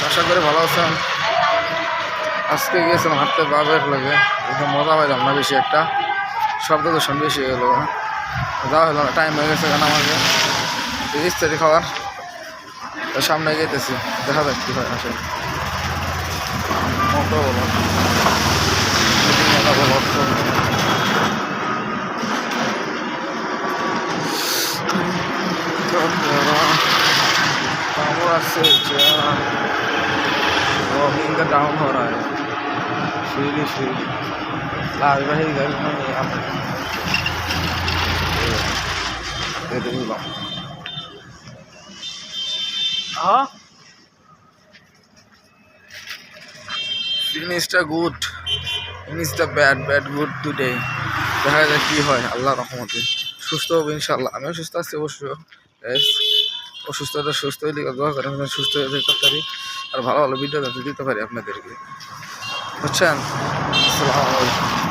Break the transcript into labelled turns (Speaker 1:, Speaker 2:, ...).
Speaker 1: আশা করি ভালো আছেন। আজকে গিয়েছিলাম হাঁটতে বাবের লাগে, মজা পাইলাম না বেশি, একটা শব্দ দূষণ বেশি হয়ে গেল, যাওয়া হলো না, টাইম হয়ে গেছে কেন আমাকে ইস্তারি খাওয়ার। সামনে গিয়েতেছি, দেখা যাক কী হয়। আসে মতো বলো वॉकिंग का डाउन हो रहा है, सीढ़ी सीढ़ी लाल रही घर में हाँ ফিনিশটা গুড, ফিনিশটা ব্যাড, ব্যাড গুড টুডে। দেখা যায় কী হয়, আল্লাহ রহমতে সুস্থ হবো ইনশাল্লাহ। আমিও সুস্থ আছি অবশ্য, অসুস্থতা সুস্থ হইলে দোয়া করেন সুস্থ হয়ে যেতে পারি আর ভালো ভালো ভিডিও দিতে পারি আপনাদেরকে, বুঝছেন। আসসালামু আলাইকুম।